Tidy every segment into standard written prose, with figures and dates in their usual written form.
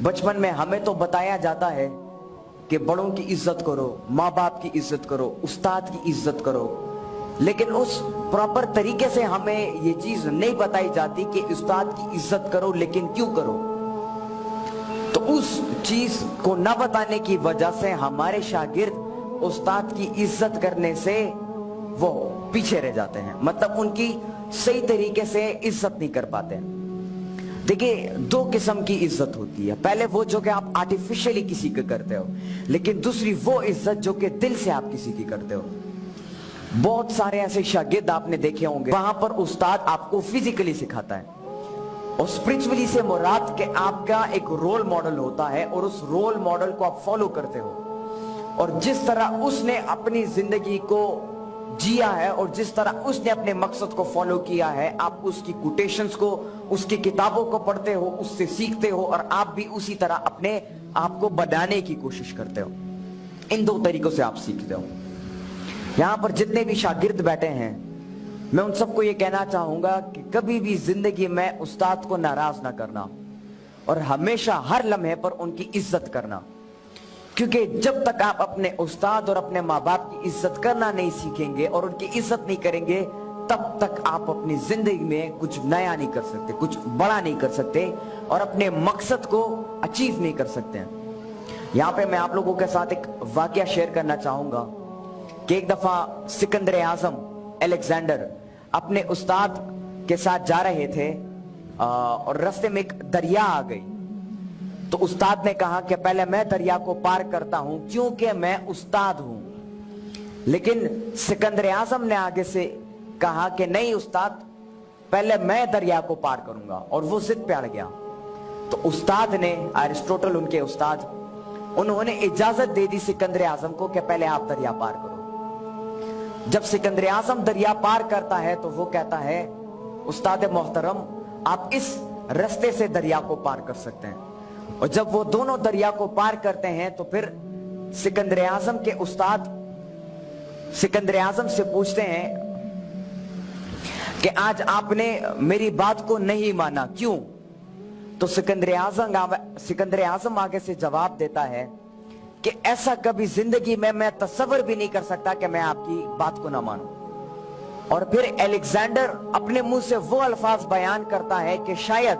बचपन में हमें तो बताया जाता है कि बड़ों की इज्जत करो, माँ बाप की इज्जत करो, उस्ताद की इज्जत करो, लेकिन उस प्रॉपर तरीके से हमें ये चीज नहीं बताई जाती कि उस्ताद की इज्जत करो, लेकिन क्यों करो। तो उस चीज को न बताने की वजह से हमारे शागिर्द उस्ताद की इज्जत करने से वो पीछे रह जाते हैं, मतलब उनकी सही तरीके से इज्जत नहीं कर पाते। देखिए, दो किस्म की इज्जत होती है। पहले वो जो कि आप आर्टिफिशियली किसी की करते हो, लेकिन दूसरी वो इज्जत जो कि दिल से आप किसी की करते हो। बहुत सारे ऐसे शागिर्द आपने देखे होंगे, वहां पर उस्ताद आपको फिजिकली सिखाता है और स्पिरिचुअली से मुराद के आपका एक रोल मॉडल होता है और उस रोल मॉडल को आप फॉलो करते हो, और जिस तरह उसने अपनी जिंदगी को जिया है और जिस तरह उसने अपने मकसद को फॉलो किया है, आप उसकी कोटेशंस को, उसकी किताबों को पढ़ते हो, उससे सीखते हो और आप भी उसी तरह अपने आप को बनाने की कोशिश करते हो। इन दो तरीकों से आप सीखते हो। यहां पर जितने भी शागिर्द बैठे हैं, मैं उन सबको ये कहना चाहूंगा कि कभी भी जिंदगी में उस्ताद को नाराज ना करना और हमेशा हर लम्हे पर उनकी इज्जत करना, क्योंकि जब तक आप अपने उस्ताद और अपने माँ बाप की इज्जत करना नहीं सीखेंगे और उनकी इज्जत नहीं करेंगे, तब तक आप अपनी जिंदगी में कुछ नया नहीं कर सकते, कुछ बड़ा नहीं कर सकते और अपने मकसद को अचीव नहीं कर सकते हैं। यहाँ पे मैं आप लोगों के साथ एक वाकया शेयर करना चाहूंगा कि एक दफा सिकंदर आजम अलेक्जेंडर अपने उस्ताद के साथ जा रहे थे और रास्ते में एक दरिया आ गई। तो उस्ताद ने कहा कि पहले मैं दरिया को पार करता हूं क्योंकि मैं उस्ताद हूं, लेकिन सिकंदर आजम ने आगे से कहा कि नहीं उस्ताद, पहले मैं दरिया को पार करूंगा, और वो जिद पे अड़ गया। तो उस्ताद ने, अरिस्टोटल उनके उस्ताद, उन्होंने इजाजत दे दी सिकंदर आजम को कि पहले आप दरिया पार करो। जब सिकंदर आजम दरिया पार करता है तो वो कहता है, उस्ताद मोहतरम, आप इस रास्ते से दरिया को पार कर सकते हैं। और जब वो दोनों दरिया को पार करते हैं तो फिर सिकंदर आजम के उस्ताद सिकंदर आजम से पूछते हैं कि आज आपने मेरी बात को नहीं माना, क्यों? तो सिकंदर आजम आगे से जवाब देता है कि ऐसा कभी जिंदगी में मैं तसव्वुर भी नहीं कर सकता कि मैं आपकी बात को ना मानूं। और फिर अलेक्जेंडर अपने मुंह से वो अल्फाज बयान करता है कि शायद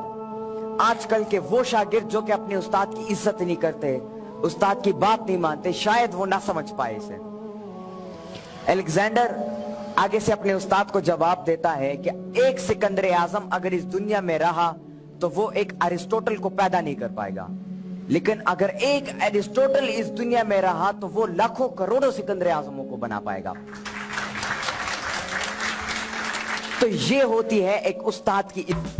आजकल के वो शागिर्द जो कि अपने उस्ताद की इज्जत नहीं करते, उस्ताद की बात नहीं मानते, शायद वो ना समझ पाए इसे। अलेक्जेंडर आगे से अपने उस्ताद को जवाब देता है कि एक सिकंदर आजम अगर इस दुनिया में रहा तो वो एक अरिस्टोटल को पैदा नहीं कर पाएगा, लेकिन अगर एक अरिस्टोटल इस दुनिया में रहा तो वो लाखों करोड़ों सिकंदर आजमों को बना पाएगा। तो ये होती है एक उस्ताद की इज्जत।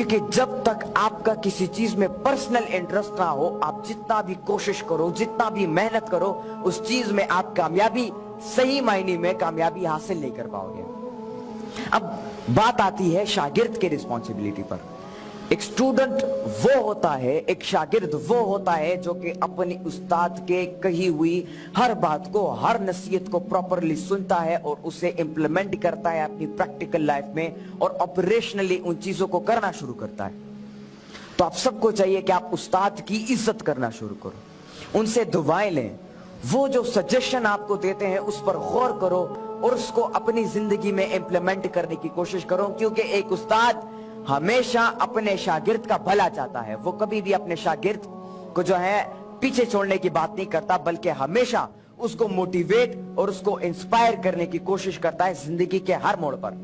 क्योंकि जब तक आपका किसी चीज में पर्सनल इंटरेस्ट ना हो, आप जितना भी कोशिश करो, जितना भी मेहनत करो, उस चीज में आप कामयाबी, सही मायने में कामयाबी हासिल नहीं कर पाओगे। अब बात आती है शागिर्द के रिस्पॉन्सिबिलिटी पर। एक स्टूडेंट वो होता है, एक शागिर्द वो होता है जो कि अपनी उस्ताद के कही हुई हर बात को, हर नसीहत को प्रॉपरली सुनता है और उसे इंप्लीमेंट करता है अपनी प्रैक्टिकल लाइफ में और ऑपरेशनली उन चीजों को करना शुरू करता है। तो आप सबको चाहिए कि आप उस्ताद की इज्जत करना शुरू करो, उनसे दुआएं लें, वो जो सजेशन आपको देते हैं उस पर गौर करो और उसको अपनी जिंदगी में इंप्लीमेंट करने की कोशिश करो, क्योंकि एक उस्ताद हमेशा अपने शागिर्द का भला चाहता है। वो कभी भी अपने शागिर्द को जो है पीछे छोड़ने की बात नहीं करता, बल्कि हमेशा उसको मोटिवेट और उसको इंस्पायर करने की कोशिश करता है जिंदगी के हर मोड़ पर।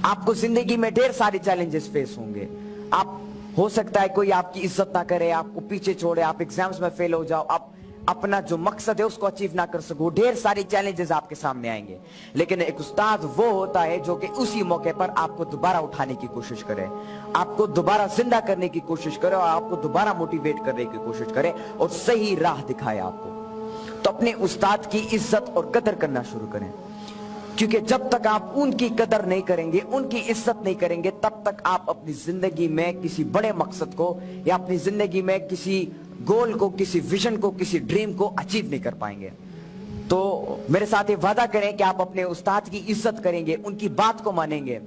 आपको जिंदगी में ढेर सारे चैलेंजेस फेस होंगे। आप हो सकता है कोई आपकी इज्जत ना करे, आपको पीछे छोड़े, आप एग्जाम्स में फेल हो जाओ, आप अपना जो मकसद है उसको अचीव ना कर सको, ढेर सारी चैलेंजेस आपके सामने आएंगे। लेकिन एक उस्ताद वो होता है जो कि उसी मौके पर आपको दोबारा उठाने की कोशिश करे, आपको दोबारा जिंदा करने की कोशिश करे और आपको दोबारा मोटिवेट करने की कोशिश करे और सही राह दिखाए आपको। तो अपने उस्ताद की इज्जत और कदर करना शुरू करें, क्योंकि जब तक आप उनकी कदर नहीं करेंगे, उनकी इज्जत नहीं करेंगे, तब तक आप अपनी जिंदगी में किसी बड़े मकसद को या अपनी जिंदगी में किसी गोल को, किसी विजन को, किसी ड्रीम को अचीव नहीं कर पाएंगे। तो मेरे साथ ये वादा करें कि आप अपने उस्ताद की इज्जत करेंगे, उनकी बात को मानेंगे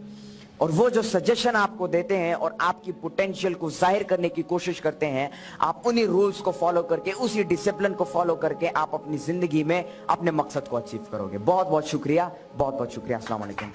और वो जो सजेशन आपको देते हैं और आपकी पोटेंशियल को जाहिर करने की कोशिश करते हैं, आप उन्हीं रूल्स को फॉलो करके, उसी डिसिप्लिन को फॉलो करके आप अपनी जिंदगी में अपने मकसद को अचीव करोगे। बहुत बहुत शुक्रिया, बहुत बहुत शुक्रिया। अस्सलाम वालेकुम।